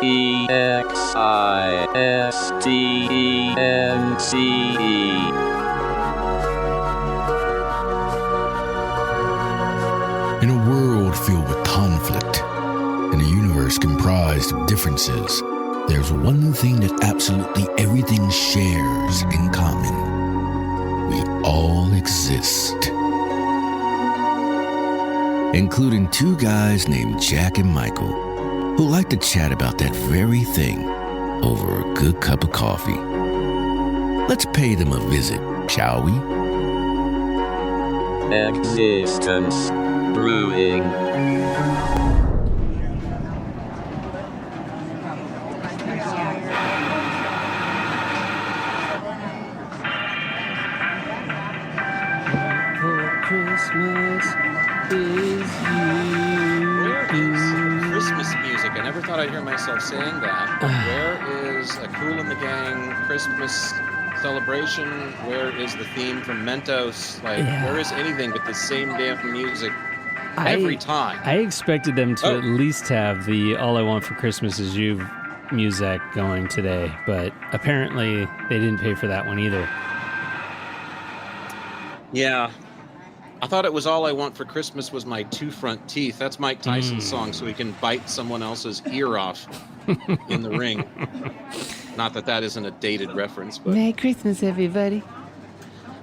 In a world filled with conflict, in a universe comprised of differences, there's one thing that absolutely everything shares in common. We all exist. Including two guys named Jack and Michael, who like to chat about that very thing over a good cup of coffee. Let's pay them a visit, shall we? Existence Brewing. Christmas is you. Where is Christmas music? I never thought I'd hear myself saying that. Where is a Kool and the Gang Christmas celebration? Where is the theme from Mentos? Where is anything but the same damn music every time? I expected them to at least have the All I Want for Christmas Is You music going today, but apparently they didn't pay for that one either. Yeah. I thought it was All I Want for Christmas Was My Two Front Teeth. That's Mike Tyson's song, so he can bite someone else's ear off in the ring. Not that that isn't a dated reference. But Merry Christmas, everybody.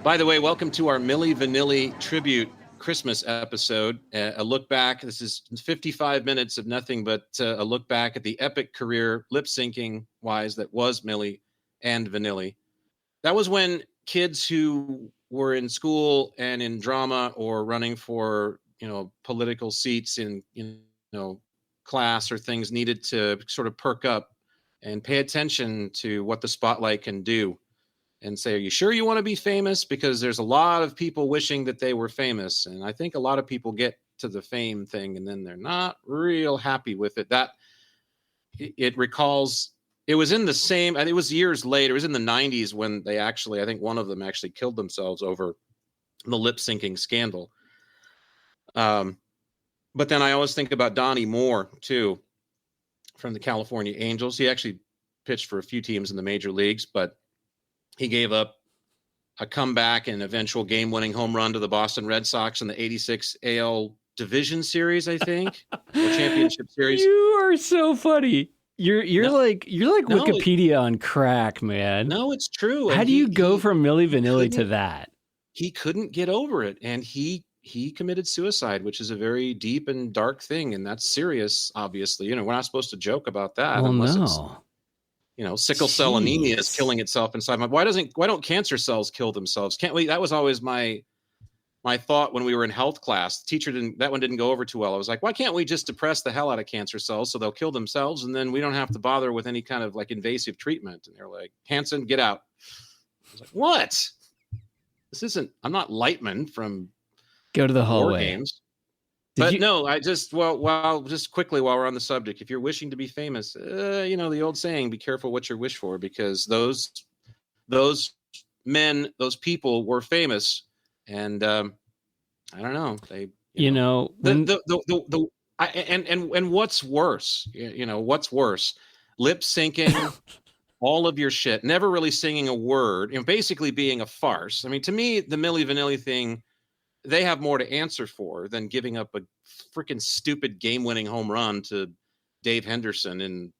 By the way, welcome to our Milli Vanilli tribute Christmas episode. A look back. This is 55 minutes of nothing but a look back at the epic career, lip-syncing wise, that was Milli and Vanilli. That was when kids who were in school and in drama or running for, political seats in, class or things needed to sort of perk up and pay attention to what the spotlight can do and say, are you sure you want to be famous? Because there's a lot of people wishing that they were famous. And I think a lot of people get to the fame thing and then they're not real happy with it. It recalls, it was in the same, it was years later, it was in the 90s when they actually, I think one of them actually killed themselves over the lip syncing scandal. But then I always think about Donnie Moore too, from the California Angels. He actually pitched for a few teams in the major leagues, but he gave up a comeback and eventual game-winning home run to the Boston Red Sox in the 86 AL Division Series, I think, or Championship Series. You are so funny. You're like Wikipedia on crack, man. No, it's true. How do you go from Milli Vanilli to that? He couldn't get over it, and he committed suicide, which is a very deep and dark thing, and that's serious. Obviously, we're not supposed to joke about that unless it's sickle cell anemia is killing itself inside. Why don't cancer cells kill themselves? Can't we? That was always my thought when we were in health class. The teacher that one didn't go over too well. I was like, why can't we just depress the hell out of cancer cells so they'll kill themselves, and then we don't have to bother with any kind of invasive treatment? And they're like, Hanson, get out. I was like, what? This isn't. I'm not Lightman from Go to the hallway. War Games. No, I just just quickly while we're on the subject, if you're wishing to be famous, the old saying, be careful what you wish for, because those men, those people were famous, and I don't know, and what's worse, what's worse, lip syncing all of your shit, never really singing a word, basically being a farce. I mean, to me, the Milli Vanilli thing, they have more to answer for than giving up a freaking stupid game-winning home run to Dave Henderson in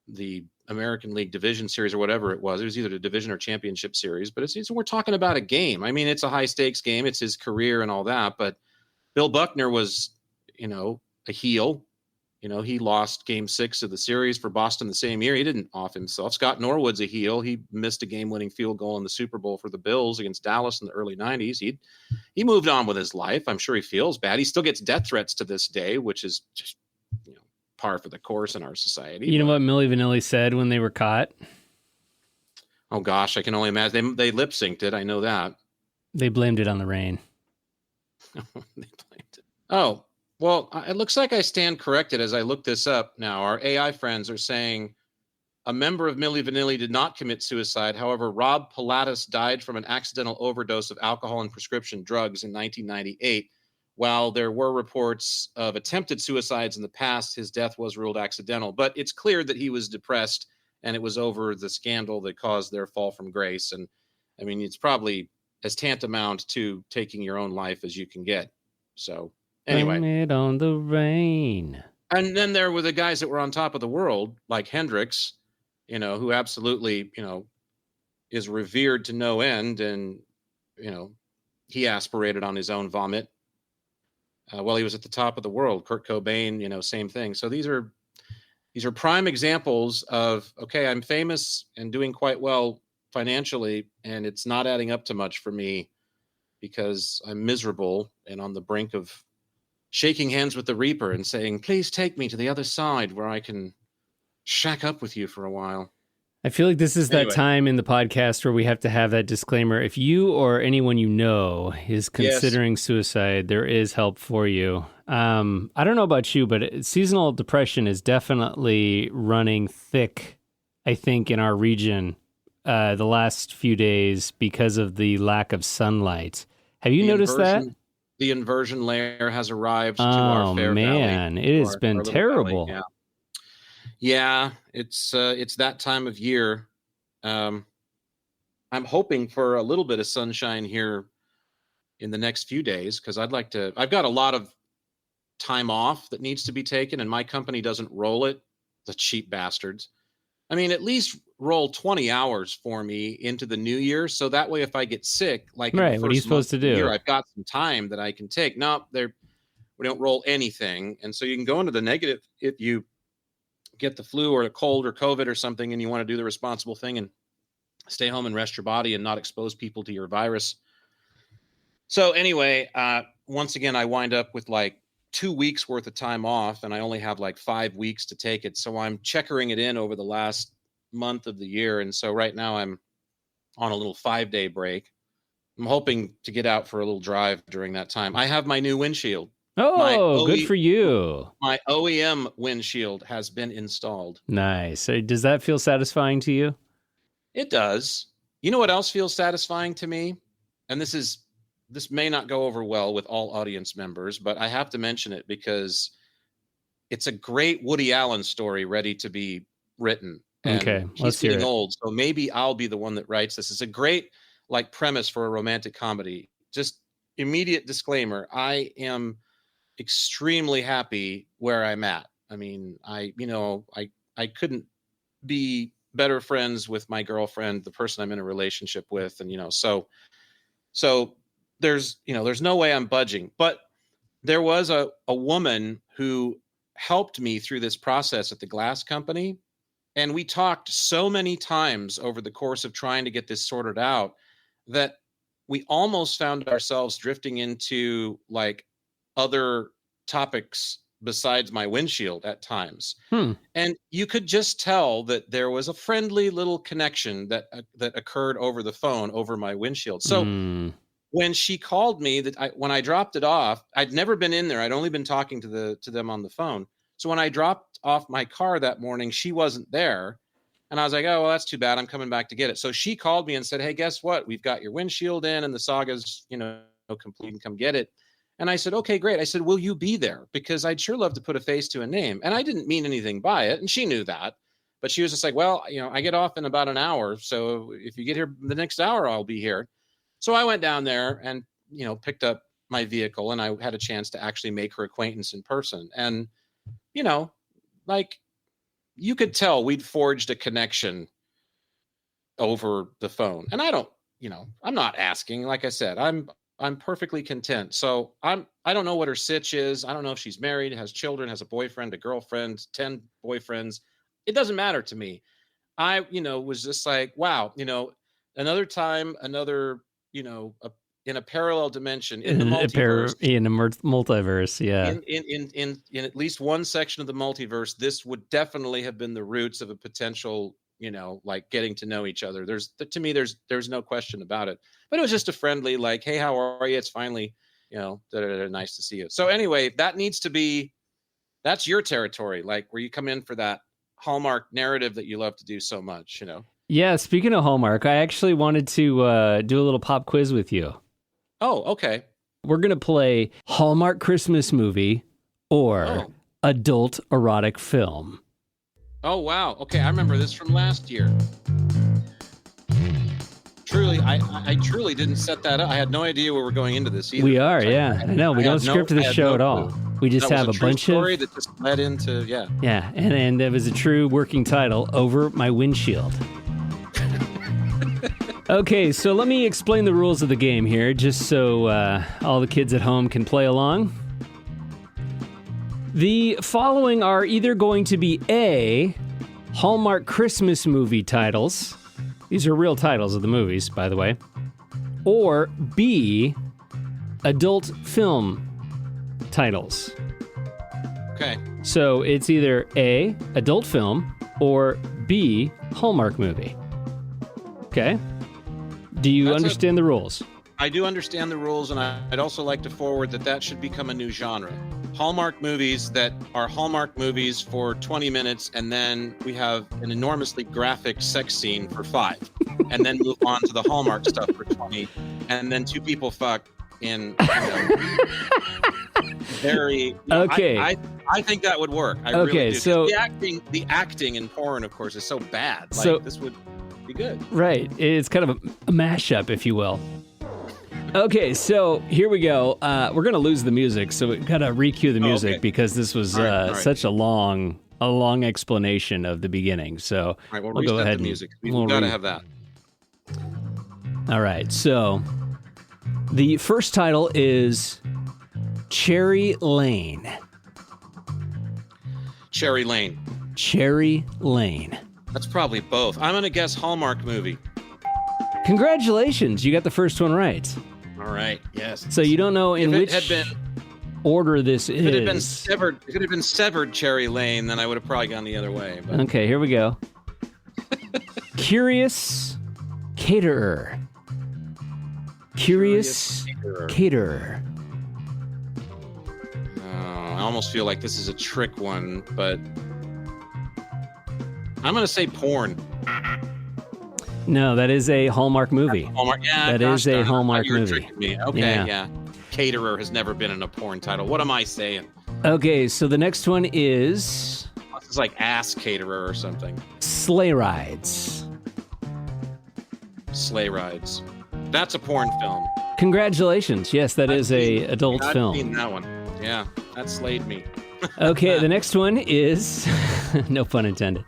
the American League Division Series or whatever it was. It was either the Division or Championship Series, but we're talking about a game. I mean, it's a high-stakes game. It's his career and all that, but Bill Buckner was, a heel. He lost Game 6 of the series for Boston the same year. He didn't off himself. Scott Norwood's a heel. He missed a game-winning field goal in the Super Bowl for the Bills against Dallas in the early 90s. He moved on with his life. I'm sure he feels bad. He still gets death threats to this day, which is just, par for the course in our society. You know what Milli Vanilli said when they were caught? Oh, gosh, I can only imagine. They lip-synced it. I know that. They blamed it on the rain. They blamed it. Oh, well, it looks like I stand corrected as I look this up now. Our AI friends are saying a member of Milli Vanilli did not commit suicide. However, Rob Pilatus died from an accidental overdose of alcohol and prescription drugs in 1998 while there were reports of attempted suicides in the past, his death was ruled accidental. But it's clear that he was depressed, and it was over the scandal that caused their fall from grace. And I mean, it's probably as tantamount to taking your own life as you can get. So anyway. Blame it on the rain. And then there were the guys that were on top of the world, like Hendrix, who absolutely, is revered to no end. And, he aspirated on his own vomit while he was at the top of the world. Kurt Cobain, same thing. So these are prime examples of, okay, I'm famous and doing quite well financially, and it's not adding up to much for me because I'm miserable and on the brink of shaking hands with the Reaper and saying, please take me to the other side where I can shack up with you for a while. I feel like this is that time in the podcast where we have to have that disclaimer. If you or anyone you know is considering suicide, there is help for you. I don't know about you, but seasonal depression is definitely running thick, I think, in our region the last few days because of the lack of sunlight. Have you noticed that? The inversion layer has arrived to our fair valley. Oh, man, it has been terrible. Valley. Yeah, it's that time of year. I'm hoping for a little bit of sunshine here in the next few days because I've got a lot of time off that needs to be taken, and my company doesn't roll it. The cheap bastards. I mean, at least roll 20 hours for me into the new year, so that way if I get sick, like right, what are you supposed to do? I've got some time that I can take. No, we don't roll anything, and so you can go into the negative if you get the flu or a cold or COVID or something, and you want to do the responsible thing and stay home and rest your body and not expose people to your virus. So anyway, once again, I wind up with like 2 weeks worth of time off, and I only have like 5 weeks to take it. So I'm checkering it in over the last month of the year. And so right now I'm on a little 5-day break. I'm hoping to get out for a little drive during that time. I have my new windshield. Oh, good for you. My OEM windshield has been installed. Nice. So does that feel satisfying to you? It does. You know what else feels satisfying to me? And this may not go over well with all audience members, but I have to mention it because it's a great Woody Allen story ready to be written. And okay, he's getting old, so maybe I'll be the one that writes this. It's a great premise for a romantic comedy. Just immediate disclaimer, I am extremely happy where I'm at. I mean, I couldn't be better friends with my girlfriend, the person I'm in a relationship with. And, so there's no way I'm budging, but there was a woman who helped me through this process at the glass company. And we talked so many times over the course of trying to get this sorted out that we almost found ourselves drifting into like other topics besides my windshield at times. And you could just tell that there was a friendly little connection that occurred over the phone over my windshield. So when she called me, when I dropped it off, I'd never been in there. I'd only been talking to them on the phone. So when I dropped off my car that morning, she wasn't there. And I was like, oh, well, that's too bad. I'm coming back to get it. So she called me and said, hey, guess what? We've got your windshield in and the saga's, complete, and come get it. And I said, okay, great. I said, will you be there? Because I'd sure love to put a face to a name. And I didn't mean anything by it. And she knew that. But she was just like, well, I get off in about an hour. So if you get here the next hour, I'll be here. So I went down there and, picked up my vehicle, and I had a chance to actually make her acquaintance in person. And, you could tell we'd forged a connection over the phone. And I don't, I'm not asking. Like I said, I'm perfectly content. So I don't know what her sitch is. I don't know if she's married, has children, has a boyfriend, a girlfriend, 10 boyfriends. It doesn't matter to me. I, was just like, wow, another time, in a parallel dimension, in the multiverse, in a multiverse, yeah. In at least one section of the multiverse, this would definitely have been the roots of a potential, getting to know each other. To me, there's no question about it. But it was just a friendly, like, hey, how are you? It's finally, nice to see you. So anyway, that's your territory, like where you come in for that Hallmark narrative that you love to do so much, Yeah, speaking of Hallmark, I actually wanted to do a little pop quiz with you. Oh, okay. We're going to play Hallmark Christmas movie or adult erotic film. Oh, wow. Okay, I remember this from last year. Truly, I truly didn't set that up. I had no idea we were going into this either. We are, yeah. I know. We don't script this show at all. We just have a bunch of story that just led into, yeah. Yeah, and it was a true working title, Over My Windshield. Okay, so let me explain the rules of the game here, just so all the kids at home can play along. The following are either going to be A, Hallmark Christmas movie titles. These are real titles of the movies, by the way. Or B, adult film titles. Okay. So it's either A, adult film, or B, Hallmark movie. Okay? Do you understand the rules? I do understand the rules, and I'd also like to forward that should become a new genre. Hallmark movies that are Hallmark movies for 20 minutes, and then we have an enormously graphic sex scene for 5, and then move on to the Hallmark stuff for 20, and then 2 people fuck in, very... Okay. I think that would work. I really do. So the acting in porn, of course, is so bad. Like, this would be good. Right. It's kind of a mashup, if you will. Okay, so here we go. We're going to lose the music, so we've got to re-cue the music because this was such a long explanation of the beginning. So all right, we'll go ahead. The music. We've got to have that. All right, so the first title is Cherry Lane. Cherry Lane. Cherry Lane. That's probably both. I'm going to guess Hallmark movie. Congratulations, you got the first one right. All right, yes. So you don't know in which order this is. If it had been severed Cherry Lane, then I would have probably gone the other way. But. Okay, here we go. Curious Caterer. Curious Caterer. I almost feel like this is a trick one, but I'm going to say porn. No, that is a Hallmark movie. Hallmark, yeah. That is a Hallmark movie. Me. Okay, yeah. Caterer has never been in a porn title. What am I saying? Okay, so the next one is... It's like Ass Caterer or something. Sleigh Rides. Sleigh Rides. That's a porn film. Congratulations. Yes, that is a adult film. I've seen that one. Yeah, that slayed me. Okay, the next one is... no pun intended.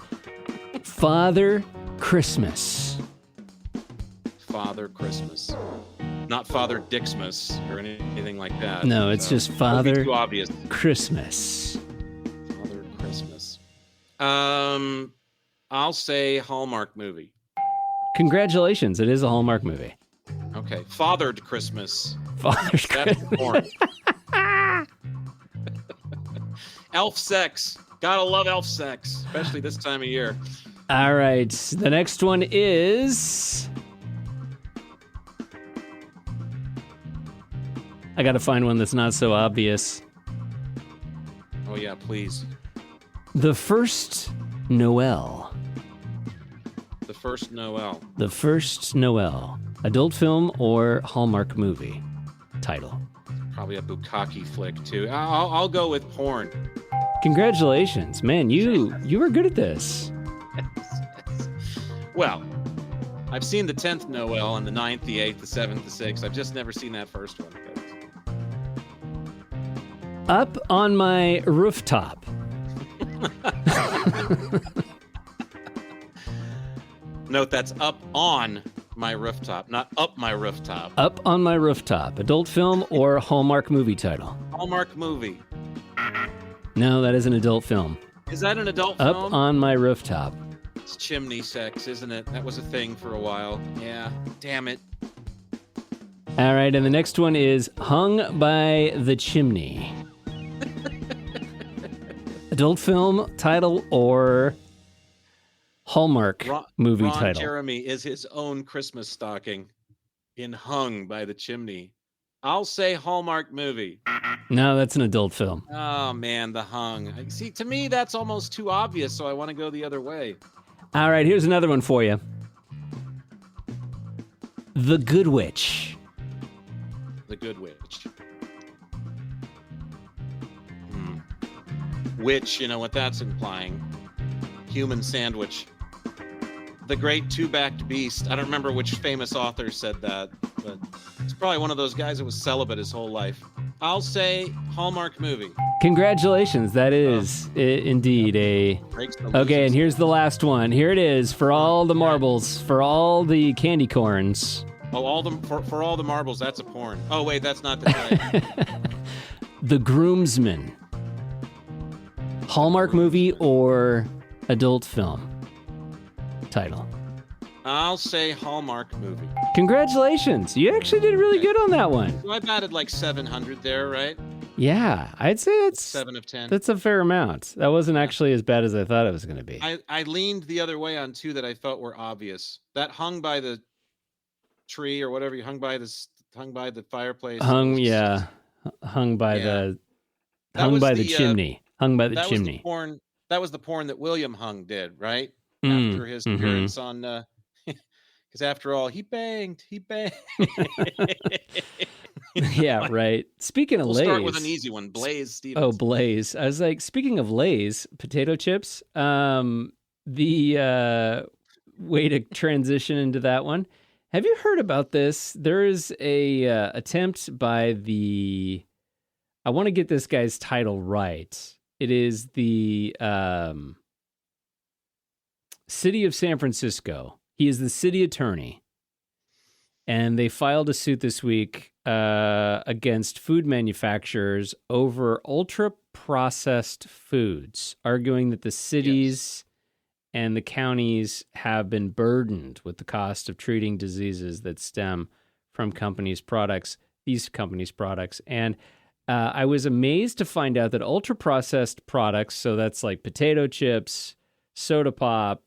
Father Christmas. Father Christmas. Not Father Dixmas or anything like that. No, it's just Father too obvious. Christmas. Father Christmas. I'll say Hallmark movie. Congratulations, it is a Hallmark movie. Okay. Fathered Christmas. Father's Christmas. Elf sex. Gotta love elf sex, especially this time of year. All right, the next one is... I gotta find one that's not so obvious. Oh yeah, please. The First Noel. The First Noel. The First Noel. Adult film or Hallmark movie title. Probably a bukkake flick too. I'll go with porn. Congratulations, man! You were good at this. Well, I've seen the 10th Noel and the 9th, the 8th, the 7th, the 6th. I've just never seen that first one. Up on My Rooftop. Note that's up on my rooftop, not up my rooftop. Up on My Rooftop. Adult film or Hallmark movie title? Hallmark movie. No, that is an adult film. Is that an adult film? Up on My Rooftop. It's chimney sex, isn't it? That was a thing for a while. Yeah, damn it. All right, and the next one is Hung by the Chimney. Adult film title or Hallmark movie Ron title? Jeremy is his own Christmas stocking in Hung by the Chimney. I'll say Hallmark movie. No, that's an adult film. Oh, man, the Hung. See, to me, that's almost too obvious, so I want to go the other way. All right, here's another one for you. The Good Witch. The the Good Witch. Which, you know what that's implying? Human sandwich. The Great Two-Backed Beast. I don't remember which famous author said that, but it's probably one of those guys that was celibate his whole life. I'll say Hallmark movie. Congratulations. That is indeed a... Okay, and here's the last one. Here it is for all the marbles, for all the candy corns. Oh, for all the marbles, that's a porn. Oh, wait, that's not the title. The Groomsman. Hallmark movie or adult film title? I'll say Hallmark movie. Congratulations. You actually did really good on that one. So I batted like 700 there, right? Yeah, I'd say it's 7 of 10. That's a fair amount. That wasn't actually as bad as I thought it was going to be. I leaned the other way on two that I felt were obvious. That hung by the tree or whatever, hung by the fireplace. Hung by the chimney. Hung by the chimney. That was the porn that William Hung did, right? After his appearance on, because after all, he banged. Yeah, right. Speaking of Lay's. We'll start with an easy one, Blaze Stevens. Oh, Blaze. I was like, speaking of Lay's, potato chips, the way to transition into that one. Have you heard about this? There is a attempt by I want to get this guy's title right. It is the City of San Francisco. He is the city attorney. And they filed a suit this week against food manufacturers over ultra-processed foods, arguing that the cities and the counties have been burdened with the cost of treating diseases that stem from these companies' products. And I was amazed to find out that ultra-processed products, so that's like potato chips, soda pop,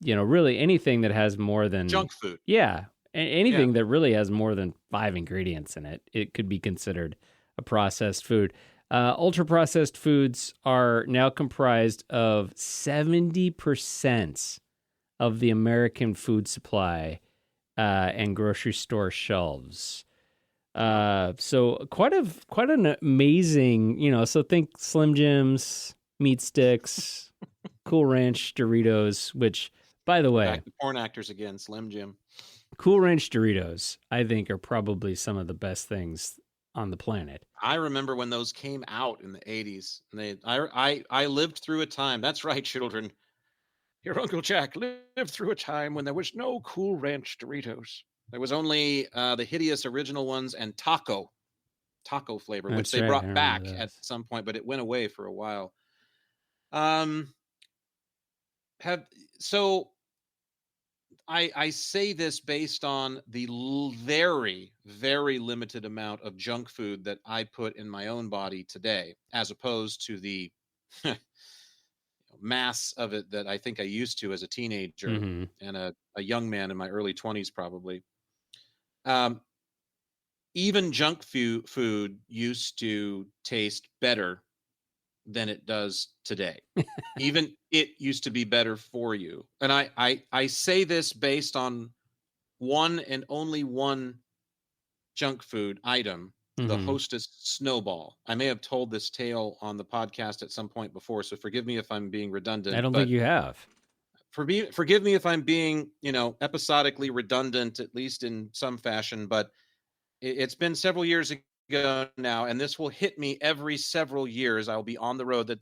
really anything that has more than... Junk food. Yeah. Anything that really has more than 5 ingredients in it, it could be considered a processed food. Ultra-processed foods are now comprised of 70% of the American food supply and grocery store shelves. So quite an amazing, so think Slim Jims, meat sticks, Cool Ranch Doritos, which, by the way... Back to porn actors again, Slim Jim. Cool Ranch Doritos, I think, are probably some of the best things on the planet. I remember when those came out in the 80s. And I lived through a time. That's right, children. Your Uncle Jack lived through a time when there was no Cool Ranch Doritos. There was only the hideous original ones and taco flavor, which they brought back at some point, but it went away for a while. I say this based on the very, very limited amount of junk food that I put in my own body today, as opposed to the mass of it that I think I used to as a teenager and a young man in my early 20s, probably. Even junk food used to taste better than it does today. Even it used to be better for you. And I say this based on one and only one junk food item, the Hostess Snowball. I may have told this tale on the podcast at some point before, so forgive me if I'm being redundant. I don't think you have. Forgive me if I'm being, episodically redundant, at least in some fashion, but it's been several years ago now, and this will hit me every several years. I'll be on the road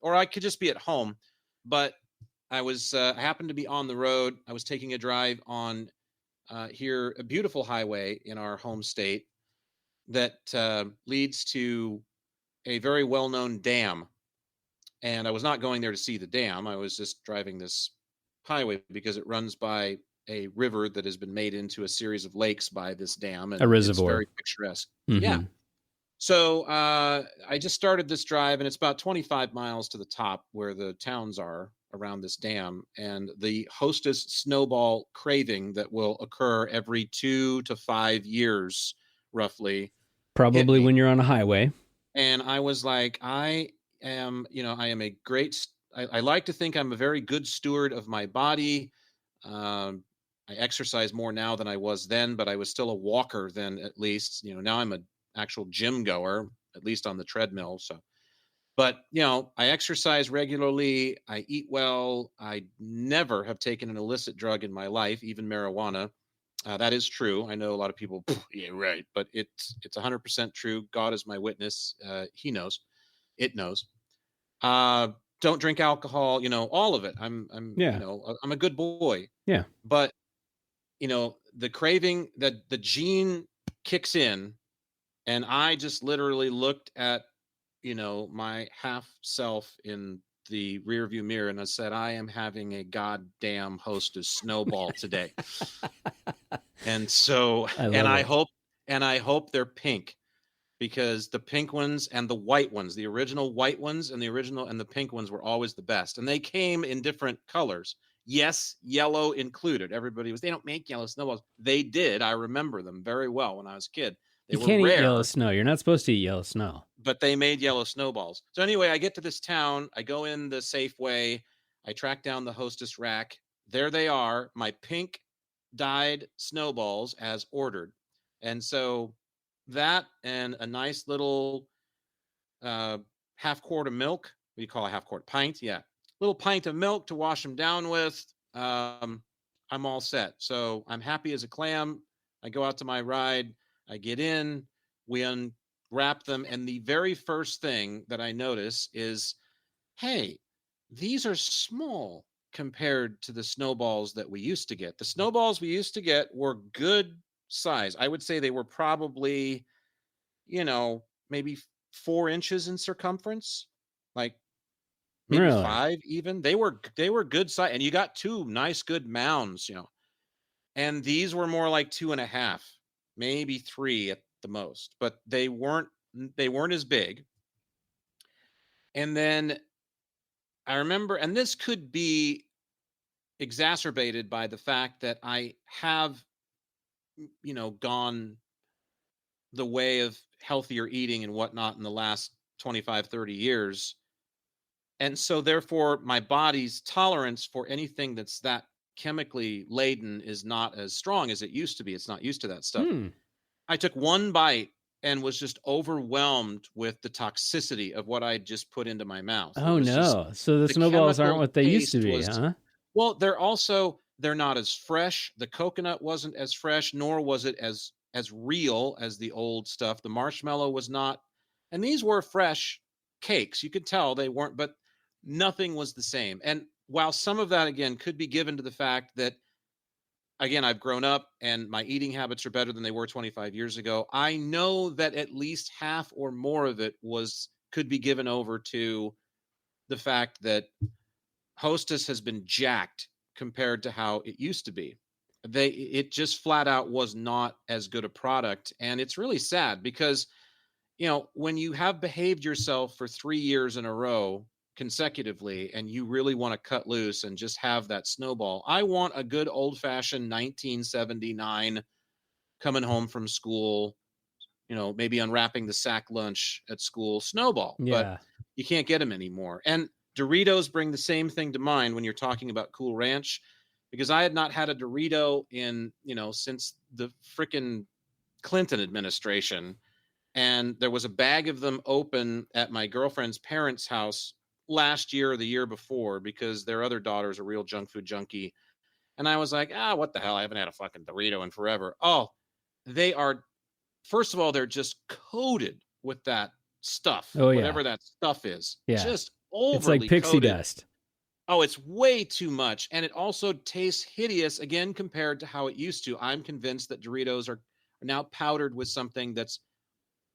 or I could just be at home, but I happened to be on the road. I was taking a drive on here, a beautiful highway in our home state that leads to a very well-known dam. And I was not going there to see the dam. I was just driving this highway because it runs by a river that has been made into a series of lakes by this dam. And a reservoir. It's very picturesque. Yeah. So I just started this drive, and it's about 25 miles to the top where the towns are around this dam. And the Hostess Snowball craving that will occur every 2 to 5 years, roughly. Probably when you're on a highway. And I was like, I am a great... I like to think I'm a very good steward of my body. I exercise more now than I was then, but I was still a walker then, at least. Now I'm a actual gym goer, at least on the treadmill. So, but you know, I exercise regularly. I eat well. I never have taken an illicit drug in my life, even marijuana. That is true. I know a lot of people, yeah, right, but it's 100% true. God is my witness. He knows. It knows. Don't drink alcohol. You know, all of it. I'm you know, I'm a good boy. Yeah. But you know, the craving, that the gene kicks in, and I just literally looked at, you know, my half self in the rearview mirror, and I said, I am having a goddamn Hostess Snowball today. And so, I hope they're pink, because the pink ones and the white ones, the original white ones and the pink ones were always the best. And they came in different colors. Yes, yellow included. They don't make yellow snowballs. They did. I remember them very well when I was a kid. You can't eat yellow snow. You're not supposed to eat yellow snow. But they made yellow snowballs. So anyway, I get to this town. I go in the Safeway. I track down the Hostess rack. There they are, my pink dyed snowballs as ordered. And so that and a nice little half quart of milk. What do you call a half quart? Pint? Yeah. Little pint of milk to wash them down with. I'm all set. So I'm happy as a clam. I go out to my ride. I get in. We unwrap them. And the very first thing that I notice is, hey, these are small compared to the snowballs that we used to get. The snowballs we used to get were good size. I would say they were probably, you know, maybe 4 inches in circumference, like maybe really? 5 even. They were good size, and you got 2 nice good mounds, you know. And these were more like 2.5, maybe 3 at the most, but they weren't as big. And then I remember, and this could be exacerbated by the fact that I have, you know, gone the way of healthier eating and whatnot in the last 25, 30 years. And so therefore my body's tolerance for anything that's that chemically laden is not as strong as it used to be. It's not used to that stuff. I took one bite and was just overwhelmed with the toxicity of what I just put into my mouth. Oh no. So the snowballs aren't what they used to be, huh? Well, they're not as fresh. The coconut wasn't as fresh, nor was it as real as the old stuff. The marshmallow was not. And these were fresh cakes. You could tell they weren't, but nothing was the same. And while some of that, again, could be given to the fact that, again, I've grown up and my eating habits are better than they were 25 years ago, I know that at least half or more of it could be given over to the fact that Hostess has been jacked compared to how it used to be. It just flat out was not as good a product. And it's really sad because, you know, when you have behaved yourself for 3 years in a row consecutively and you really want to cut loose and just have that snowball, I want a good old-fashioned 1979 coming home from school, you know, maybe unwrapping the sack lunch at school snowball. Yeah. But you can't get them anymore. And Doritos bring the same thing to mind when you're talking about Cool Ranch, because I had not had a Dorito in, you know, since the frickin' Clinton administration. And there was a bag of them open at my girlfriend's parents' house last year or the year before, because their other daughter's a real junk food junkie. And I was like, what the hell? I haven't had a fucking Dorito in forever. Oh, they are, first of all, they're just coated with that stuff. Oh, yeah. Whatever that stuff is. Yeah. Just overly It's like pixie coated. dust. Oh, it's way too much. And it also tastes hideous, again, compared to how it used to. I'm convinced that Doritos are now powdered with something that's,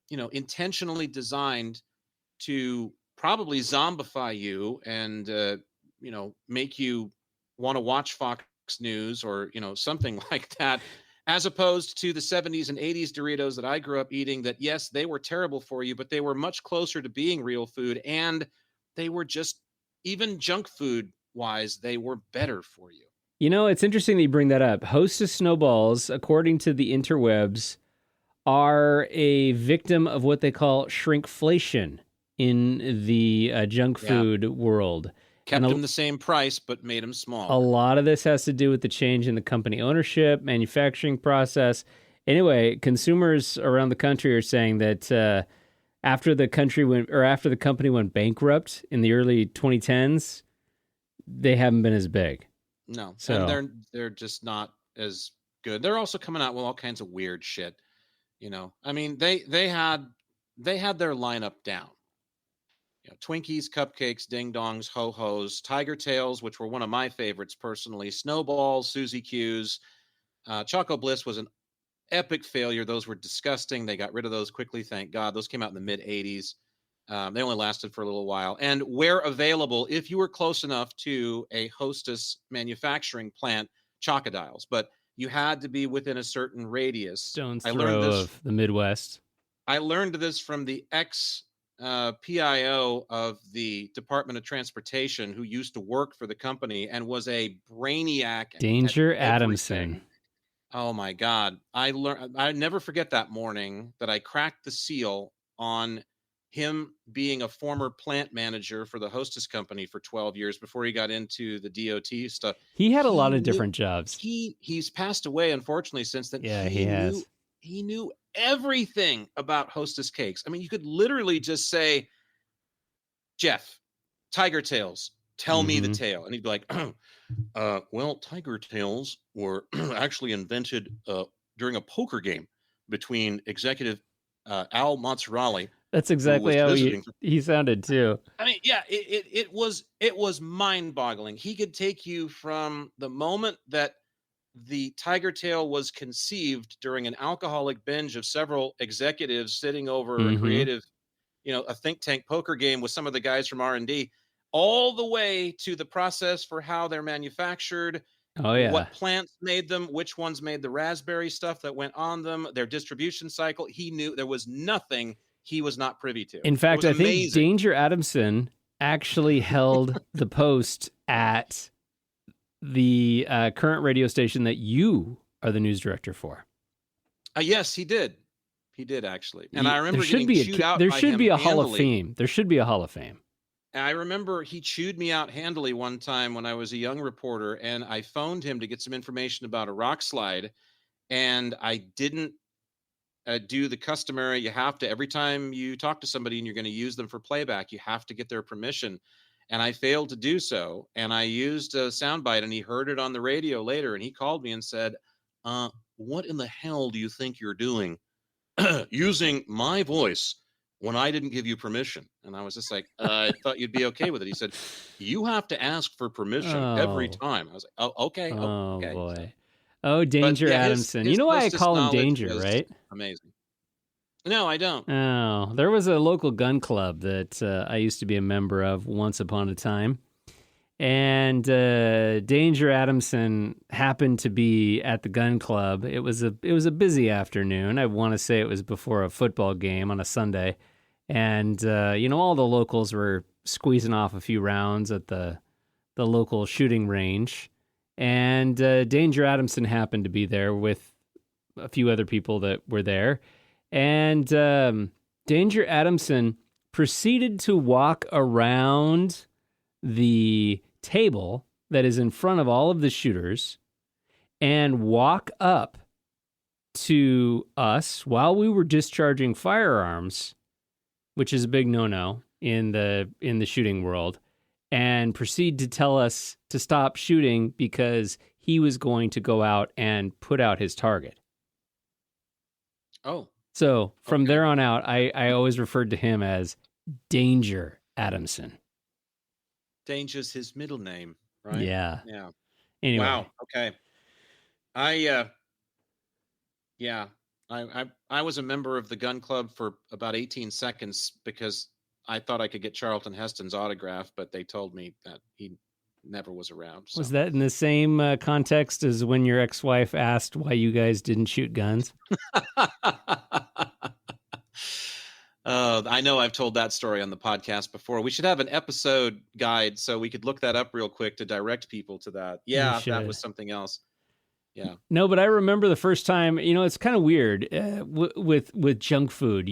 you know, intentionally designed to probably zombify you and, you know, make you want to watch Fox News or, you know, something like that, as opposed to the 70s and 80s Doritos that I grew up eating that, yes, they were terrible for you, but they were much closer to being real food. And they were just, even junk food wise, they were better for you. You know, it's interesting that you bring that up. Hostess Snowballs, according to the interwebs, are a victim of what they call shrinkflation in the junk food world. Kept them the same price, but made them smaller. A lot of this has to do with the change in the company ownership, manufacturing process, Anyway, consumers around the country are saying that after the company went bankrupt in the early 2010s, they haven't been as big. No, so and they're just not as good. They're also coming out with all kinds of weird shit. I mean, they had their lineup down. Twinkies, cupcakes, ding dongs, ho hos, Tiger Tails, which were one of my favorites personally, Snowballs, Suzy Q's, Choco Bliss was an epic failure. Those were disgusting. They got rid of those quickly, thank God. Those came out in the mid 80s. They only lasted for a little while. And where available, if you were close enough to a Hostess manufacturing plant, Chocodiles, but you had to be within a certain radius. Stone's throw of the Midwest. I learned this from the PIO of the Department of Transportation, who used to work for the company and was a brainiac. Danger Adamson. Oh my God. I never forget that morning that I cracked the seal on him being a former plant manager for the Hostess company for 12 years before he got into the DOT stuff. He had a lot of different jobs. He's passed away, unfortunately, since then. Yeah, he has. He knew everything about Hostess cakes. I mean, you could literally just say, Jeff, Tiger Tails, tell me the tale. And he'd be like, well, Tiger Tails were actually invented during a poker game between executive Al Mozzarella. That's exactly how he sounded too. I mean, yeah, it was mind-boggling. He could take you from the moment that the Tiger Tail was conceived during an alcoholic binge of several executives sitting over a creative, a think tank poker game with some of the guys from R&D, all the way to the process for how they're manufactured. Oh yeah. What plants made them, which ones made the raspberry stuff that went on them, their distribution cycle. He knew there was nothing he was not privy to. In fact, I think Danger Adamson actually held the post at the current radio station that you are the news director for. Yes, he did. He did, actually. And I remember there should be a Hall of Fame. There should be a Hall of Fame. I remember he chewed me out handily one time when I was a young reporter, and I phoned him to get some information about a rock slide, and I didn't do the customary, you have to, every time you talk to somebody and you're going to use them for playback, you have to get their permission. And I failed to do so. And I used a soundbite, and he heard it on the radio later, and he called me and said, what in the hell do you think you're doing using my voice when I didn't give you permission? And I was just like, I thought you'd be okay with it. He said, you have to ask for permission every time. I was like, oh, okay. Oh, okay. Boy. Oh, Danger Adamson. You know why I call him Danger, right? Amazing. No, I don't. Oh, there was a local gun club that I used to be a member of once upon a time. And Danger Adamson happened to be at the gun club. It was a busy afternoon. I want to say it was before a football game on a Sunday. And, all the locals were squeezing off a few rounds at the local shooting range. And Danger Adamson happened to be there with a few other people that were there. And Danger Adamson proceeded to walk around the table that is in front of all of the shooters and walk up to us while we were discharging firearms, which is a big no-no in the shooting world, and proceed to tell us to stop shooting because he was going to go out and put out his target. Oh. So from there on out, I always referred to him as Danger Adamson. Danger's his middle name, right? Yeah. Yeah. Anyway. Wow. Okay. I was a member of the gun club for about 18 seconds because I thought I could get Charlton Heston's autograph, but they told me that he never was around. So. Was that in the same context as when your ex-wife asked why you guys didn't shoot guns? I know I've told that story on the podcast before. We should have an episode guide so we could look that up real quick to direct people to that. Yeah, that was something else. Yeah. No, but I remember the first time, it's kind of weird with junk food.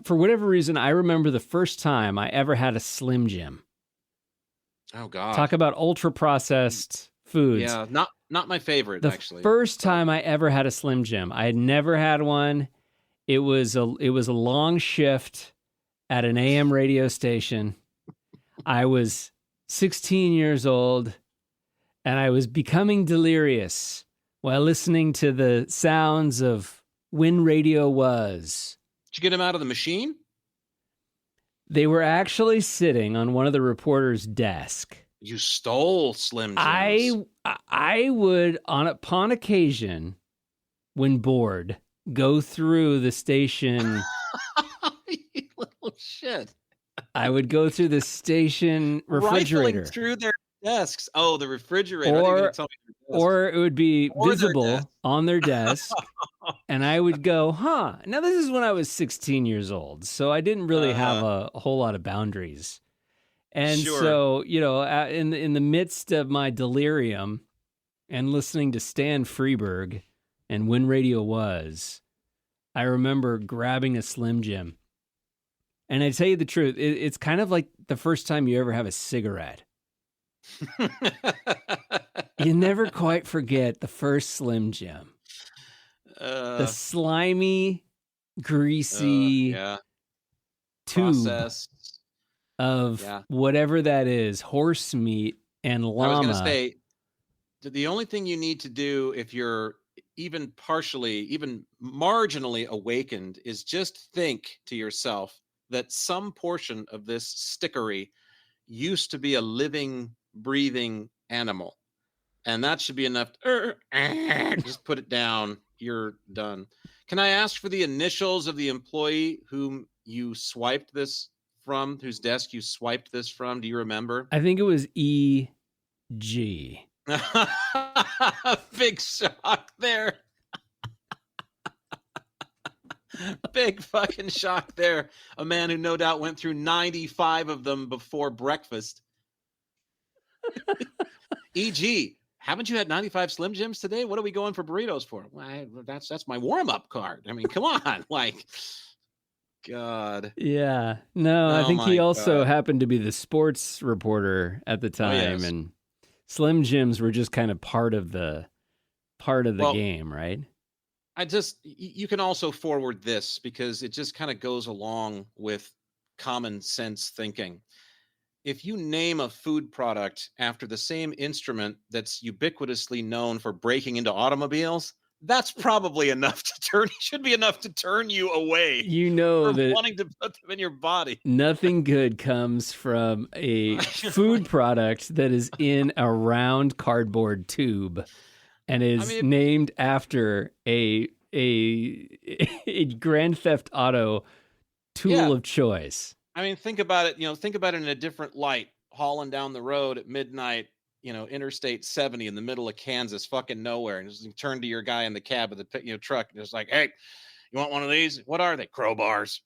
For whatever reason, I remember the first time I ever had a Slim Jim. Oh, God. Talk about ultra-processed foods. Yeah, not my favorite, the actually. First time I ever had a Slim Jim, I had never had one. It was a long shift at an AM radio station. I was 16 years old, and I was becoming delirious while listening to the sounds of when radio was. Did you get them out of the machine? They were actually sitting on one of the reporter's desk. You stole Slim Jims. I would, upon occasion, when bored, go through the station. You little shit. I would go through the station refrigerator. Rifling through their desks. Oh, the refrigerator. Or it would be visible on their desk. And I would go, huh. Now, this is when I was 16 years old, so I didn't really have a whole lot of boundaries. And so, in the midst of my delirium and listening to Stan Freberg and When Radio Was, I remember grabbing a Slim Jim. And I tell you the truth, it's kind of like the first time you ever have a cigarette. You never quite forget the first Slim Jim. The slimy, greasy tube process of whatever that is, horse meat and llama. I was going to say, the only thing you need to do if you're even partially, even marginally awakened is just think to yourself that some portion of this stickery used to be a living, breathing animal. And that should be enough. Just put it down. You're done. Can I ask for the initials of the employee whom you swiped this from, whose desk you swiped this from? Do you remember? I think it was E.G. Big shock there. Big fucking shock there. A man who no doubt went through 95 of them before breakfast. E.G., haven't you had 95 Slim Jims today? What are we going for burritos for? Well, that's my warm-up card. I mean, come on. Like, God. Yeah. No, I think he also happened to be the sports reporter at the time. And Slim Jims were just kind of part of the game, right? You can also forward this because it just kind of goes along with common sense thinking. If you name a food product after the same instrument that's ubiquitously known for breaking into automobiles, that's probably enough to should be enough to turn you away. You know that wanting to put them in your body. Nothing good comes from a food product that is in a round cardboard tube and is named after a Grand Theft Auto tool of choice. I mean, think about it. Think about it in a different light. Hauling down the road at midnight, Interstate 70 in the middle of Kansas, fucking nowhere, and just turn to your guy in the cab of the truck, and just like, hey, you want one of these? What are they? Crowbars.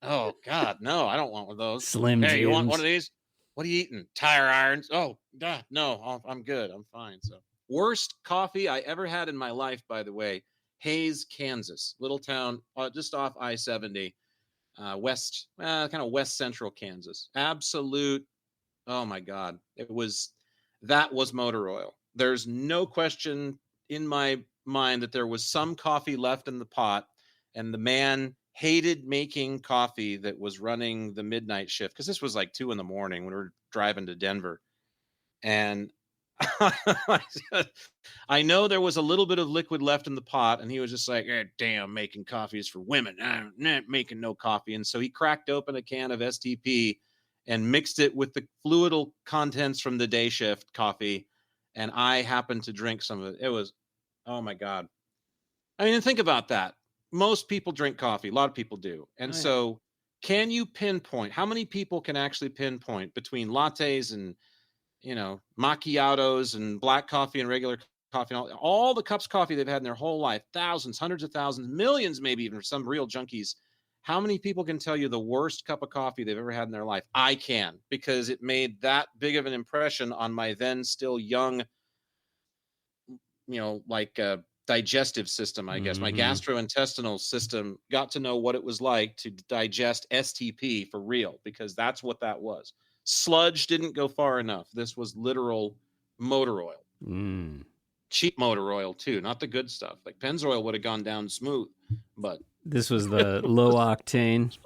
Oh God, no, I don't want one of those. Slim Jims. Hey, you want one of these? What are you eating? Tire irons? Oh God, no, I'm good. I'm fine. So, worst coffee I ever had in my life, by the way, Hays, Kansas, little town just off I-70. Kind of west central Kansas. Absolute. Oh my God. That was motor oil. There's no question in my mind that there was some coffee left in the pot, and the man hated making coffee that was running the midnight shift. Cause this was like 2 a.m. when we were driving to Denver. And I know there was a little bit of liquid left in the pot, and he was just like, damn, making coffee is for women. I'm not making no coffee. And so he cracked open a can of STP and mixed it with the fluidal contents from the day shift coffee. And I happened to drink some of it. It was, oh my God. I mean, think about that. Most people drink coffee. A lot of people do. And so can you pinpoint, how many people can actually pinpoint between lattes and macchiatos and black coffee and regular coffee, and all the cups of coffee they've had in their whole life, thousands, hundreds of thousands, millions, maybe even for some real junkies. How many people can tell you the worst cup of coffee they've ever had in their life? I can, because it made that big of an impression on my then still young, digestive system, I guess. My gastrointestinal system got to know what it was like to digest STP for real, because that's what that was. Sludge didn't go far enough. This was literal motor oil. Cheap motor oil too, not the good stuff. Like Pennzoil would have gone down smooth, but this was the low octane.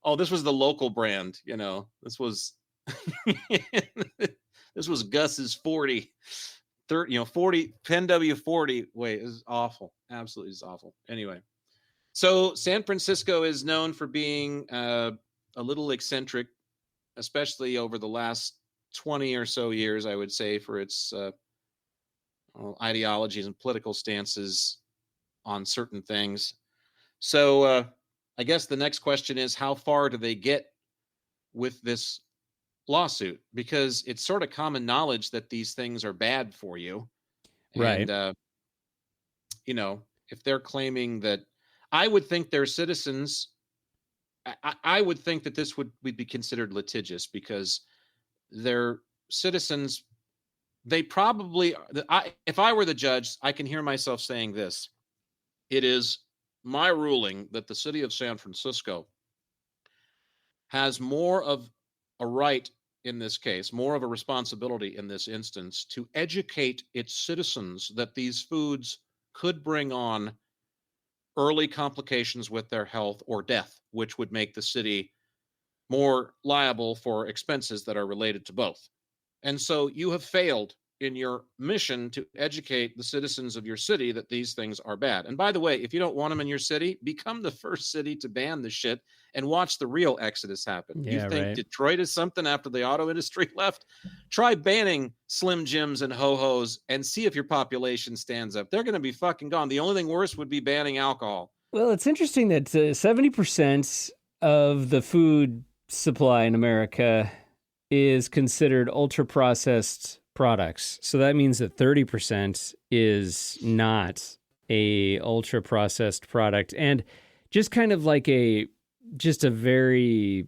Oh, this was the local brand. This was this was Gus's 40, 30, 40 Penn W40. Wait, it was awful. Absolutely, is awful. Anyway, so San Francisco is known for being a little eccentric, especially over the last 20 or so years, I would say, for its ideologies and political stances on certain things. So I guess the next question is, how far do they get with this lawsuit? Because it's sort of common knowledge that these things are bad for you. Right. And, if they're claiming that, I would think their citizens, I would think that this would be considered litigious, because their citizens, they probably, if I were the judge, I can hear myself saying this. It is my ruling that the city of San Francisco has more of a right in this case, more of a responsibility in this instance, to educate its citizens that these foods could bring on early complications with their health or death, which would make the city more liable for expenses that are related to both. And so you have failed in your mission to educate the citizens of your city that these things are bad. And by the way, if you don't want them in your city, become the first city to ban the shit and watch the real exodus happen. Yeah, you think right. Detroit is something after the auto industry left? Try banning Slim Jims and Ho-Hos and see if your population stands up. They're going to be fucking gone. The only thing worse would be banning alcohol. Well, it's interesting that 70% of the food supply in America is considered ultra-processed products. So that means that 30% is not a ultra-processed product. And just kind of like just a very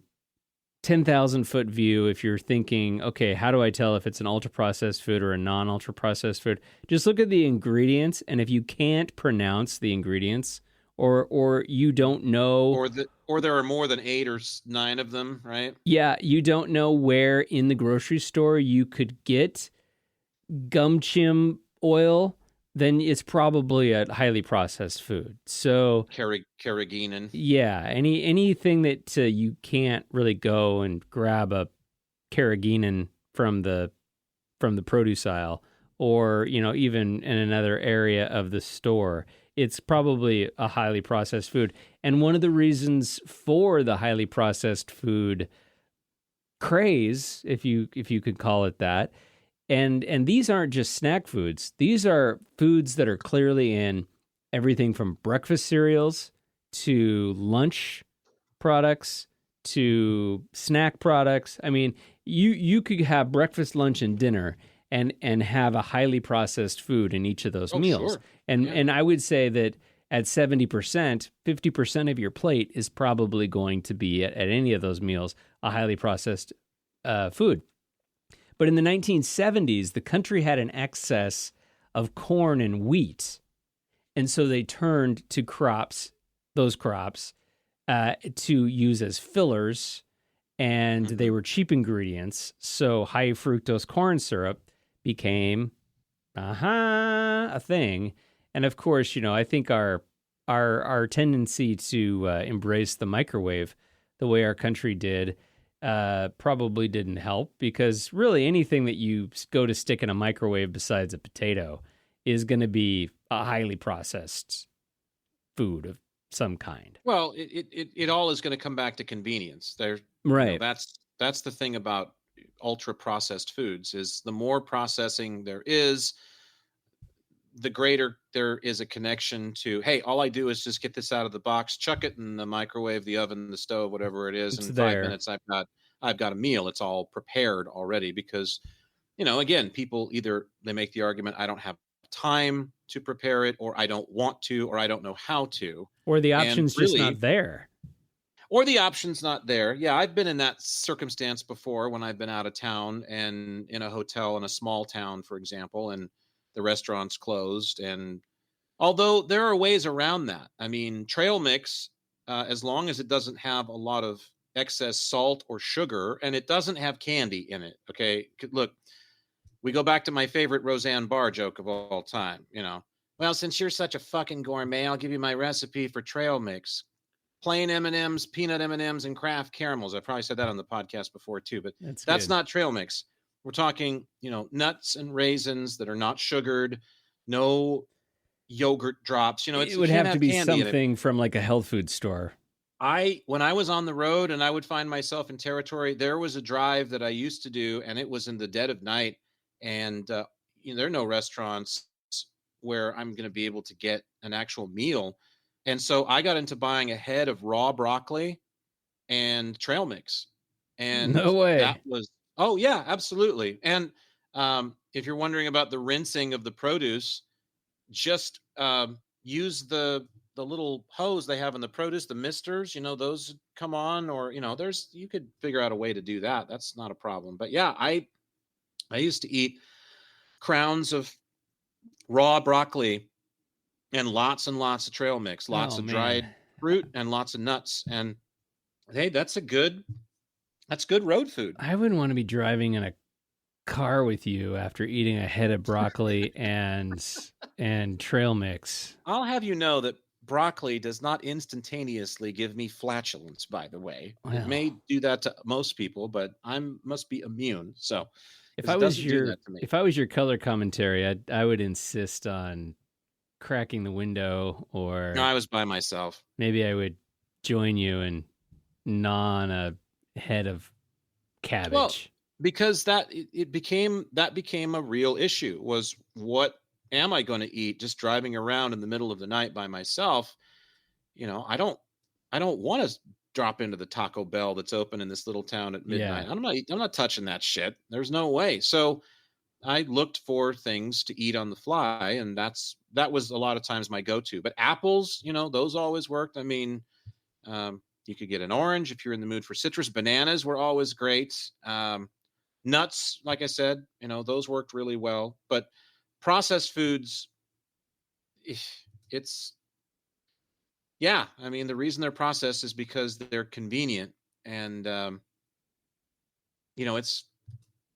10,000-foot view, if you're thinking, okay, how do I tell if it's an ultra-processed food or a non-ultra-processed food? Just look at the ingredients, and if you can't pronounce the ingredients, or you don't know, or there are more than 8 or 9 of them, right? Yeah, you don't know where in the grocery store you could get gum chim oil, then it's probably a highly processed food. So carrageenan. Yeah, anything that you can't really go and grab a carrageenan from the produce aisle, or even in another area of the store, it's probably a highly processed food. And one of the reasons for the highly processed food craze, if you could call it that, and these aren't just snack foods. These are foods that are clearly in everything from breakfast cereals to lunch products to snack products. I mean, you could have breakfast, lunch, and dinner and have a highly processed food in each of those meals. Sure. And I would say that at 70%, 50% of your plate is probably going to be at any of those meals a highly processed food. But in the 1970s, the country had an excess of corn and wheat. And so they turned to those crops, to use as fillers, and they were cheap ingredients. So high fructose corn syrup became a thing. And of course, I think our tendency to embrace the microwave the way our country did probably didn't help, because really anything that you go to stick in a microwave besides a potato is going to be a highly processed food of some kind. Well, it all is going to come back to convenience. Right. That's the thing about ultra processed foods, is the more processing there is, the greater there is a connection to, hey, all I do is just get this out of the box, chuck it in the microwave, the oven, the stove, whatever it is. In 5 minutes, I've got a meal. It's all prepared already, because, again, people either they make the argument, I don't have time to prepare it, or I don't want to, or I don't know how to. Or the option's just not there. Or the option's not there. Yeah, I've been in that circumstance before when I've been out of town and in a hotel in a small town, for example, and the restaurant's closed. And although there are ways around that, I mean, trail mix, as long as it doesn't have a lot of excess salt or sugar, and it doesn't have candy in it. Okay, look, we go back to my favorite Roseanne Barr joke of all time. Well, since you're such a fucking gourmet, I'll give you my recipe for trail mix. Plain M&Ms, peanut M&Ms, and craft caramels. I probably said that on the podcast before too, but that's not trail mix. We're talking, nuts and raisins that are not sugared, no yogurt drops. It would have to be something from like a health food store. When I was on the road and I would find myself in territory, there was a drive that I used to do, and it was in the dead of night. And there are no restaurants where I'm going to be able to get an actual meal. And so I got into buying a head of raw broccoli and trail mix. And no way. That was, oh yeah, absolutely. And if you're wondering about the rinsing of the produce, just use the little hose they have in the produce, the misters, those come on, or, you could figure out a way to do that. That's not a problem. But yeah, I used to eat crowns of raw broccoli and lots of trail mix, lots of dried fruit and lots of nuts. And hey, that's good road food. I wouldn't want to be driving in a car with you after eating a head of broccoli and trail mix. I'll have you know that broccoli does not instantaneously give me flatulence, by the way. Well, it may do that to most people, but I must be immune. So if I was your color commentary, I would insist on cracking the window, or no, I was by myself. Maybe I would join you and gnaw on a head of cabbage. Well, because that became a real issue, was what am I going to eat just driving around in the middle of the night by myself? I don't want to drop into the Taco Bell that's open in this little town at midnight. Yeah. I'm not touching that shit. There's no way. So I looked for things to eat on the fly, and that was a lot of times my go-to. But apples, those always worked. I mean, you could get an orange if you're in the mood for citrus. Bananas were always great. Nuts, like I said, those worked really well. But processed foods, I mean, the reason they're processed is because they're convenient. And,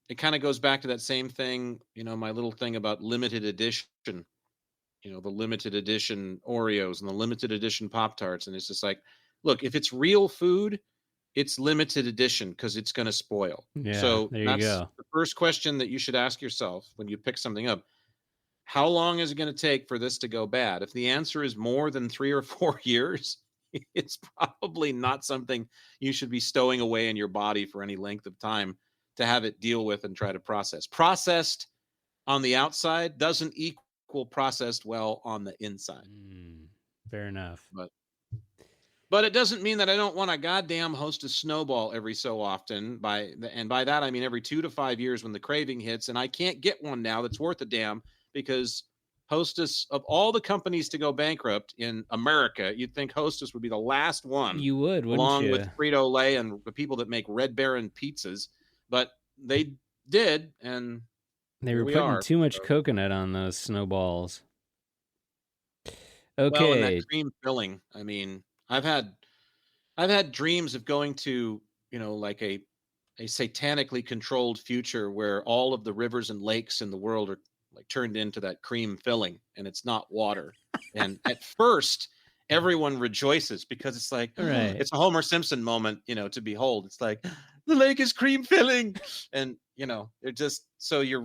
it kind of goes back to that same thing, my little thing about limited edition, the limited edition Oreos and the limited edition Pop-Tarts. And it's just like, look, if it's real food, it's limited edition because it's going to spoil. Yeah, so there that's you go. The first question that you should ask yourself when you pick something up. How long is it going to take for this to go bad? If the answer is more than 3 or 4 years, it's probably not something you should be stowing away in your body for any length of time to have it deal with and try to process. Processed on the outside doesn't equal processed well on the inside. Fair enough. But it doesn't mean that I don't want a goddamn Hostess Snowball every so often. By that, I mean every 2 to 5 years when the craving hits. And I can't get one now that's worth a damn, because Hostess, of all the companies to go bankrupt in America, you'd think Hostess would be the last one. You would, wouldn't along you? with Frito-Lay and the people that make Red Baron pizzas. But they did, and they were putting too much coconut on those snowballs. Okay. Well, and that cream filling. I mean, I've had dreams of going to, like a satanically controlled future where all of the rivers and lakes in the world are like turned into that cream filling, and it's not water. And at first, everyone rejoices because it's like, right. It's a Homer Simpson moment, to behold. It's like, the lake is cream filling, and they're just so you're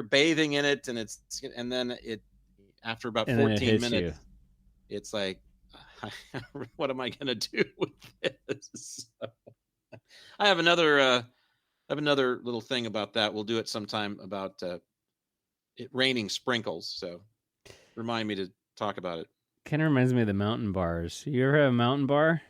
bathing in it, and then it after about 14 minutes, it's like, what am I gonna do with this? I have another little thing about that. We'll do it sometime about it raining sprinkles. So remind me to talk about it. Kind of reminds me of the mountain bars. You ever have a mountain bar?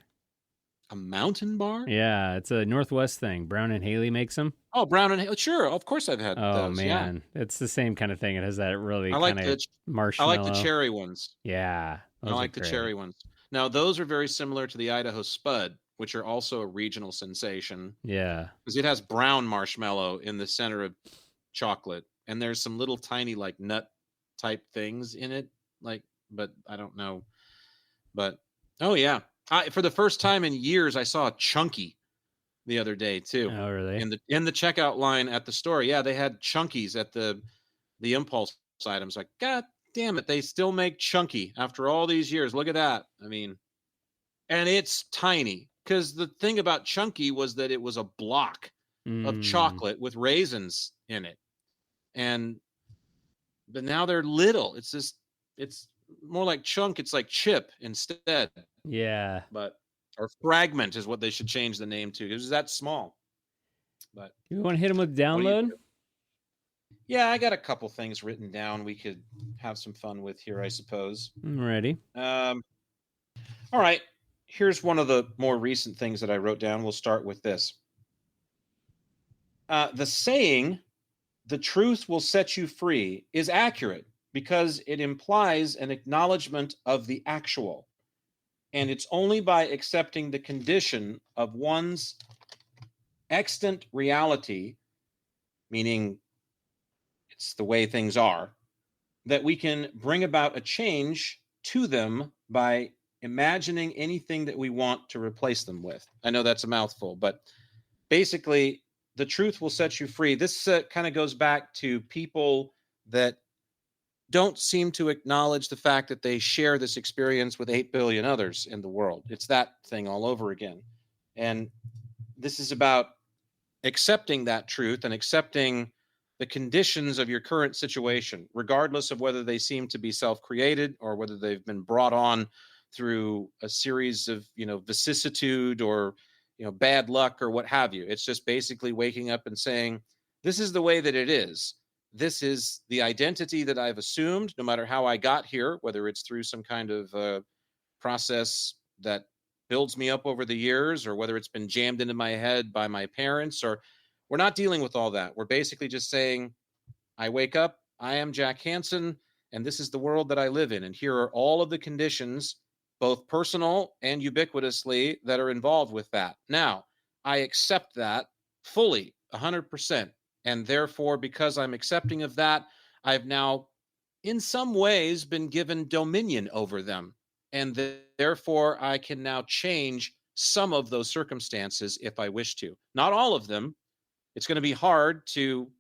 A mountain bar? Yeah, it's a Northwest thing. Brown and Haley makes them. Oh, Brown and Haley. Sure, of course I've had those. Oh, man. Yeah. It's the same kind of thing. It has that really kind of marshmallow. I like the cherry ones. Yeah. I like the cherry ones. Now, those are very similar to the Idaho Spud, which are also a regional sensation. Yeah. Because it has brown marshmallow in the center of chocolate. And there's some little tiny like nut type things in it. But I don't know. But, oh yeah. For the first time in years, I saw a Chunky, the other day too. Oh, really? In the checkout line at the store. Yeah, they had Chunkies at the impulse items. Like, God damn it, they still make Chunky after all these years. Look at that. I mean, and it's tiny, because the thing about Chunky was that it was a block of chocolate with raisins in it. But now they're little. It's more like chunk. It's like chip instead. Yeah. Or fragment is what they should change the name to. It was that small. But you want to hit them with download? Yeah, I got a couple things written down we could have some fun with here, I suppose. I'm ready. All right. Here's one of the more recent things that I wrote down. We'll start with this. The saying, "the truth will set you free," is accurate because it implies an acknowledgement of the actual. And it's only by accepting the condition of one's extant reality, meaning it's the way things are, that we can bring about a change to them by imagining anything that we want to replace them with. I know that's a mouthful, but basically, the truth will set you free. This kind of goes back to people that don't seem to acknowledge the fact that they share this experience with 8 billion others in the world. It's that thing all over again. And this is about accepting that truth and accepting the conditions of your current situation, regardless of whether they seem to be self-created or whether they've been brought on through a series of, vicissitude or, bad luck or what have you. It's just basically waking up and saying, this is the way that it is. This is the identity that I've assumed, no matter how I got here, whether it's through some kind of process that builds me up over the years, or whether it's been jammed into my head by my parents, or we're not dealing with all that. We're basically just saying, I wake up, I am Jack Hansen, and this is the world that I live in. And here are all of the conditions, both personal and ubiquitously, that are involved with that. Now, I accept that fully, 100%. And therefore, because I'm accepting of that, I've now, in some ways, been given dominion over them. And therefore, I can now change some of those circumstances if I wish to. Not all of them. It's going to be hard to,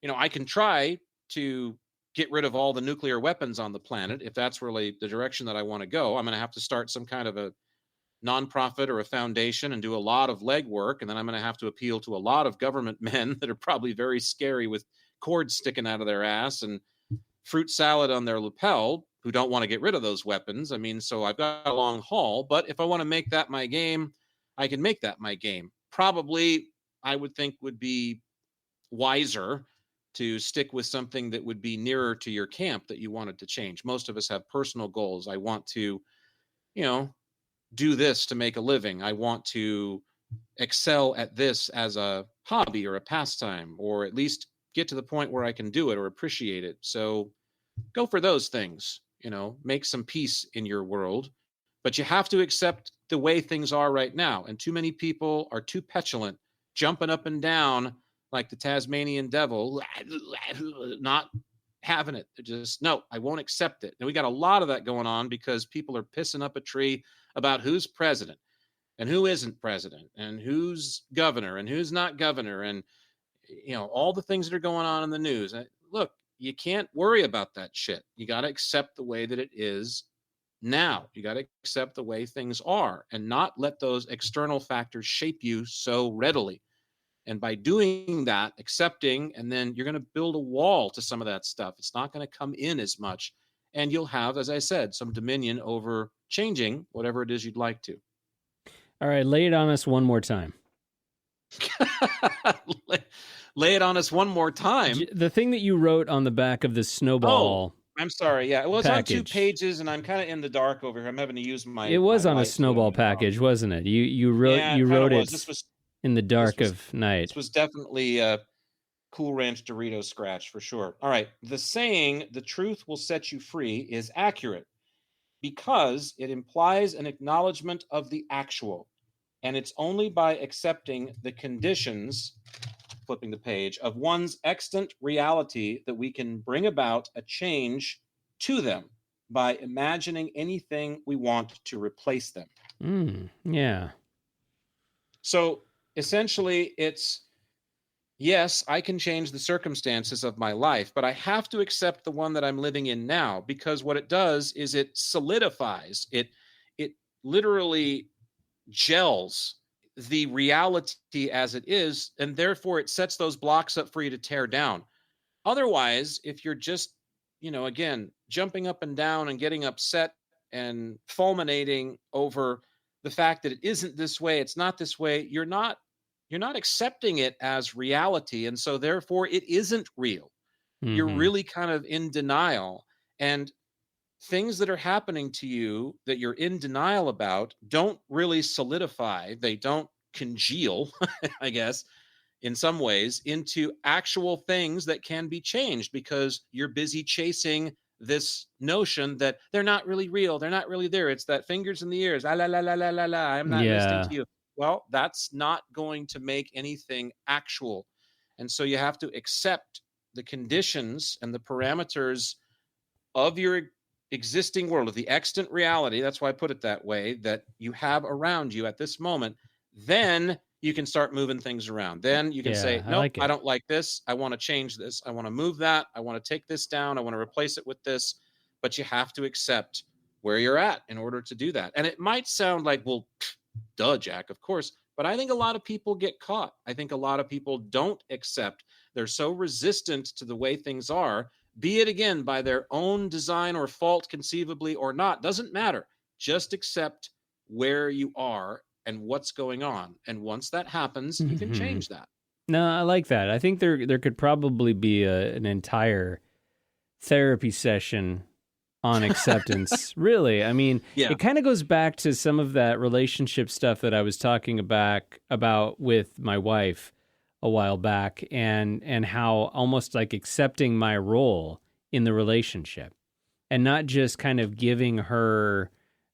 I can try to get rid of all the nuclear weapons on the planet. If that's really the direction that I want to go, I'm going to have to start some kind of a nonprofit or a foundation and do a lot of legwork. And then I'm going to have to appeal to a lot of government men that are probably very scary with cords sticking out of their ass and fruit salad on their lapel, who don't want to get rid of those weapons. I mean, so I've got a long haul, but if I want to make that my game, I can make that my game. Probably, I would think, would be wiser to stick with something that would be nearer to your camp that you wanted to change. Most of us have personal goals. I want to, do this to make a living. I want to excel at this as a hobby or a pastime, or at least get to the point where I can do it or appreciate it. So go for those things, make some peace in your world, but you have to accept the way things are right now. And too many people are too petulant, jumping up and down like the Tasmanian devil, not having it. They're just, no, I won't accept it. And we got a lot of that going on because people are pissing up a tree about who's president and who isn't president and who's governor and who's not governor, and all the things that are going on in the news. Look, you can't worry about that shit. You got to accept the way that it is now. You got to accept the way things are and not let those external factors shape you so readily. And by doing that, accepting, and then you're going to build a wall to some of that stuff. It's not going to come in as much. And you'll have, as I said, some dominion over changing whatever it is you'd like to. All right, lay it on us one more time. Lay it on us one more time. The thing that you wrote on the back of the Snowball. Oh, I'm sorry. Yeah, it was package. On 2 pages, and I'm kind of in the dark over here. I'm having to use my. It was on a Snowball package, wasn't it? You wrote it in the dark of night. This was definitely a Cool Ranch Dorito scratch for sure. All right, the saying "the truth will set you free" is accurate because it implies an acknowledgement of the actual, and it's only by accepting the conditions, flipping the page, of one's extant reality that we can bring about a change to them by imagining anything we want to replace them. Yeah. So essentially it's, yes, I can change the circumstances of my life, but I have to accept the one that I'm living in now, because what it does is it solidifies, it literally gels the reality as it is, and therefore it sets those blocks up for you to tear down. Otherwise, if you're just, again, jumping up and down and getting upset and fulminating over the fact that it isn't this way, it's not this way, you're not accepting it as reality, and so therefore it isn't real. You're really kind of in denial, and things that are happening to you that you're in denial about don't really solidify, they don't congeal, I guess, in some ways, into actual things that can be changed, because you're busy chasing this notion that they're not really real, they're not really there. It's that fingers in the ears, la la la la la la la, I'm not listening to you. Well, that's not going to make anything actual. And so you have to accept the conditions and the parameters of your existing world, of the extant reality, that's why I put it that way, that you have around you at this moment. Then you can start moving things around. Then you can say, no, I don't like this. I want to change this. I want to move that. I want to take this down. I want to replace it with this. But you have to accept where you're at in order to do that. And it might sound like, well, duh, Jack, of course. But I think a lot of people get caught. I think a lot of people don't accept. They're so resistant to the way things are, be it, again, by their own design or fault, conceivably or not. Doesn't matter. Just accept where you are and what's going on. And once that happens, you can change that. No, I like that. I think there could probably be an entire therapy session on acceptance. Really. I mean, It kind of goes back to some of that relationship stuff that I was talking about with my wife a while back, and how almost like accepting my role in the relationship and not just kind of giving her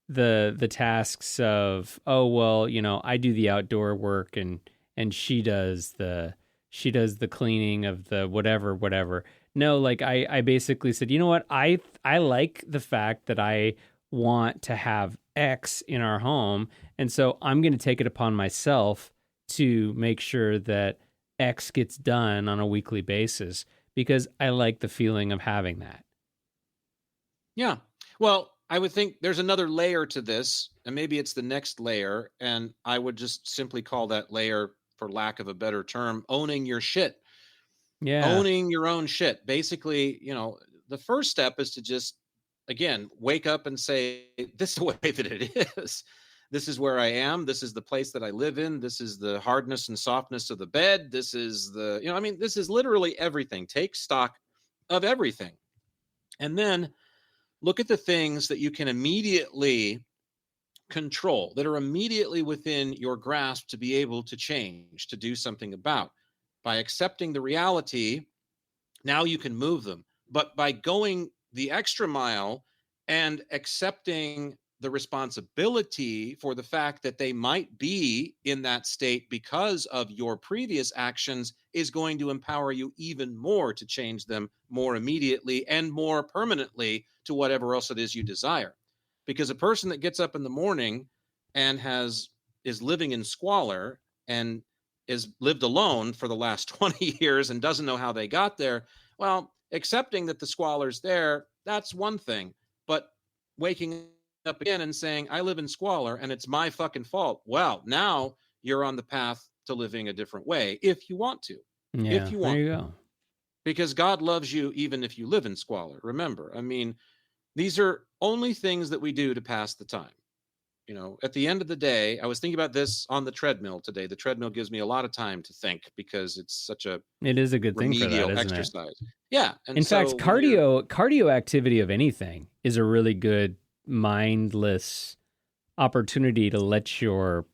the tasks of, oh, well, I do the outdoor work and she does the cleaning of the whatever. No, like I basically said, you know what? I like the fact that I want to have X in our home. And so I'm going to take it upon myself to make sure that X gets done on a weekly basis, because I like the feeling of having that. Yeah. Well, I would think there's another layer to this, and maybe it's the next layer. And I would just simply call that layer, for lack of a better term, owning your shit. Yeah. Owning your own shit. Basically, the first step is to just, again, wake up and say, this is the way that it is. This is where I am. This is the place that I live in. This is the hardness and softness of the bed. This is this is literally everything. Take stock of everything. And then look at the things that you can immediately control, that are immediately within your grasp to be able to change, to do something about. By accepting the reality, now you can move them. But by going the extra mile and accepting the responsibility for the fact that they might be in that state because of your previous actions, is going to empower you even more to change them more immediately and more permanently to whatever else it is you desire. Because a person that gets up in the morning and is living in squalor and is lived alone for the last 20 years and doesn't know how they got there, well, accepting that the squalor's there, that's one thing. But waking up again and saying, I live in squalor and it's my fucking fault, well, now you're on the path to living a different way, if you want to. Yeah, if you want there you to. go. Because God loves you even if you live in squalor. Remember, I mean, these are only things that we do to pass the time. At the end of the day, I was thinking about this on the treadmill today. The treadmill gives me a lot of time to think, because it's such a it is a good thing for that, isn't exercise. It? Yeah. And in fact, cardio activity of anything is a really good mindless opportunity to let your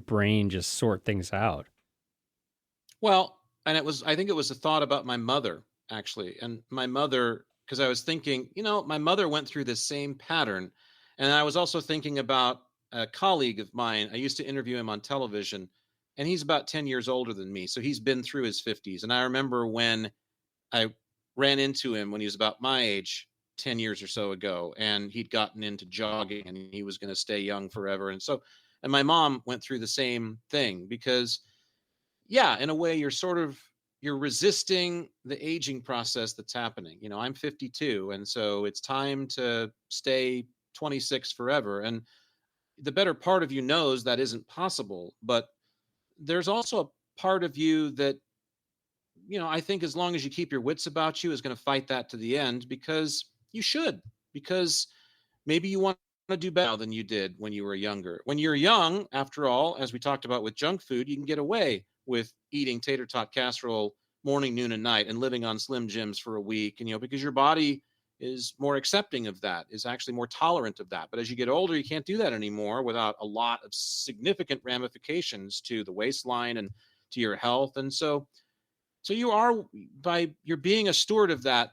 brain just sort things out. Well, and I think it was a thought about my mother, actually. And my mother, because I was thinking, my mother went through this same pattern. And I was also thinking about a colleague of mine. I used to interview him on television, and he's about 10 years older than me. So he's been through his 50s. And I remember when I ran into him when he was about my age, 10 years or so ago, and he'd gotten into jogging and he was going to stay young forever. And my mom went through the same thing, because yeah, in a way, you're resisting the aging process that's happening. I'm 52, and so it's time to stay 26 forever. And the better part of you knows that isn't possible, but there's also a part of you that, I think as long as you keep your wits about you, is going to fight that to the end, because you should, because maybe you want to do better than you did when you were younger. When you're young, after all, as we talked about with junk food, you can get away with eating tater tot casserole morning, noon, and night, and living on Slim Jims for a week, and because your body is more accepting of that, is actually more tolerant of that. But as you get older, you can't do that anymore without a lot of significant ramifications to the waistline and to your health. And so you're being a steward of that,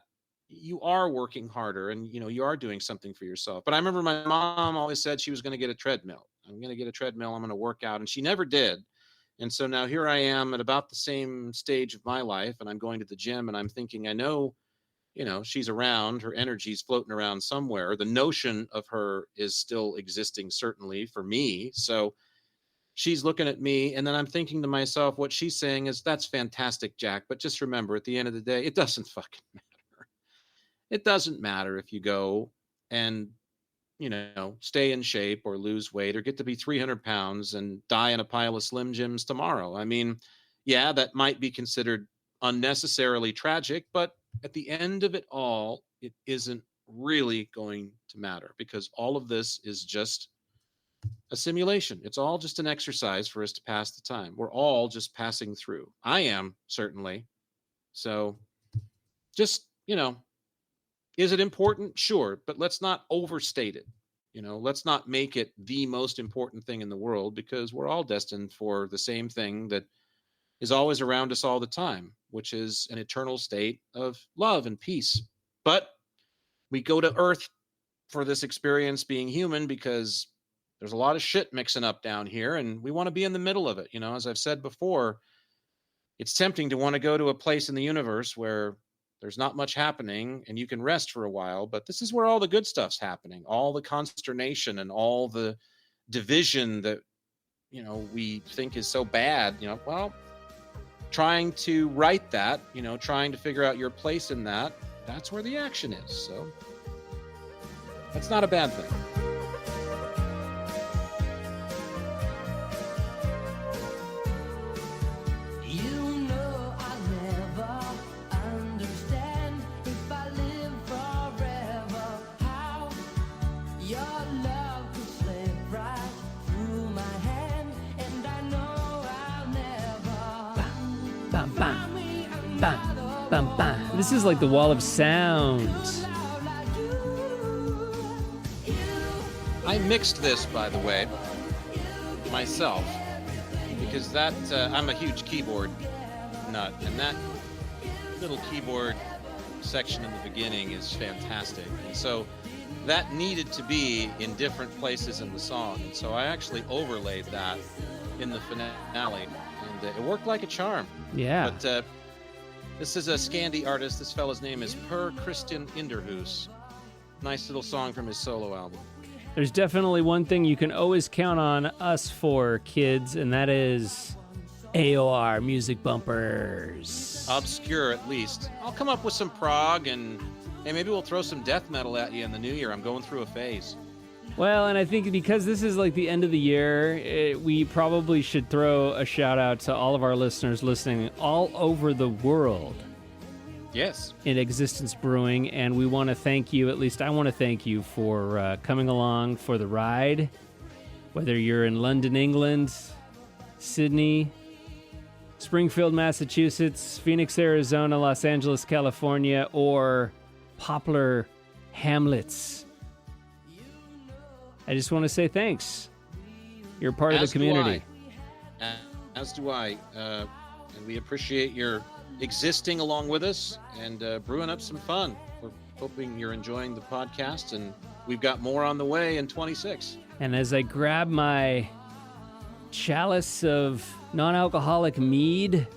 you are working harder, and you are doing something for yourself. But I remember my mom always said she was going to get a treadmill. I'm going to get a treadmill. I'm going to work out. And she never did. And so now here I am at about the same stage of my life, and I'm going to the gym, and I'm thinking, I know, she's around, her energy's floating around somewhere. The notion of her is still existing, certainly for me. So she's looking at me, and then I'm thinking to myself, what she's saying is, that's fantastic, Jack. But just remember, at the end of the day, it doesn't fucking matter. It doesn't matter if you go and, stay in shape or lose weight or get to be 300 pounds and die in a pile of Slim Jims tomorrow. I mean, yeah, that might be considered unnecessarily tragic, but at the end of it all, it isn't really going to matter, because all of this is just a simulation. It's all just an exercise for us to pass the time. We're all just passing through. I am, certainly. So just, is it important? Sure. But let's not overstate it. Let's not make it the most important thing in the world, because we're all destined for the same thing that is always around us all the time, which is an eternal state of love and peace. But we go to Earth for this experience, being human, because there's a lot of shit mixing up down here, and we want to be in the middle of it. As I've said before, it's tempting to want to go to a place in the universe where there's not much happening and you can rest for a while, but this is where all the good stuff's happening, all the consternation and all the division that, we think is so bad. Well, trying to right that, trying to figure out your place in that, that's where the action is. So that's not a bad thing. This is like the wall of sound. I mixed this, by the way, myself, because I'm a huge keyboard nut, and that little keyboard section in the beginning is fantastic. And so that needed to be in different places in the song. And so I actually overlaid that in the finale, and it worked like a charm. Yeah. But this is a Scandi artist. This fella's name is Per Christian Inderhus. Nice little song from his solo album. There's definitely one thing you can always count on us for, kids, and that is AOR music bumpers. Obscure, at least. I'll come up with some prog, and hey, maybe we'll throw some death metal at you in the new year. I'm going through a phase. Well, and I think because this is like the end of the year, we probably should throw a shout out to all of our listeners listening all over the world. Yes. In Existence Brewing, and we want to thank you, at least I want to thank you for coming along for the ride, whether you're in London, England, Sydney, Springfield, Massachusetts, Phoenix, Arizona, Los Angeles, California, or Poplar Hamlets. I just want to say thanks. You're part of the community. As do I. And we appreciate your existing along with us and brewing up some fun. We're hoping you're enjoying the podcast, and we've got more on the way in 26. And as I grab my chalice of non-alcoholic mead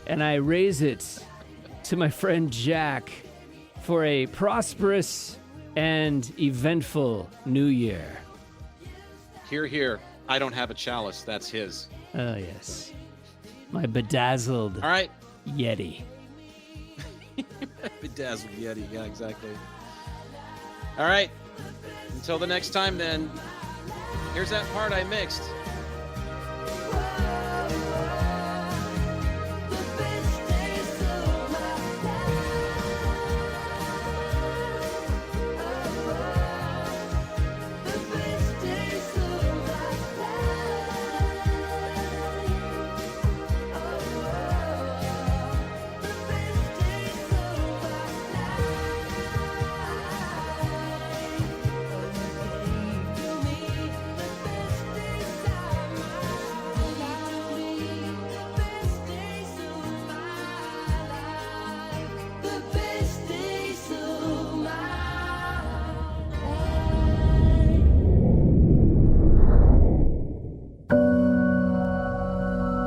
and I raise it to my friend Jack for a prosperous and eventful new year. Hear, hear. I don't have a chalice. That's his. Oh, yes. My bedazzled All right. Yeti. Bedazzled Yeti. Yeah, exactly. All right. Until the next time, then. Here's that part I mixed.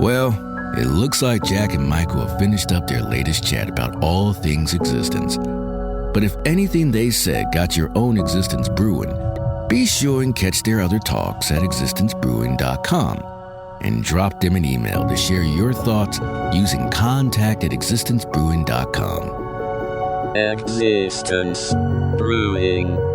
Well, it looks like Jack and Michael have finished up their latest chat about all things existence. But if anything they said got your own Existence Brewing, be sure and catch their other talks at existencebrewing.com and drop them an email to share your thoughts using contact@existencebrewing.com. Existence Brewing.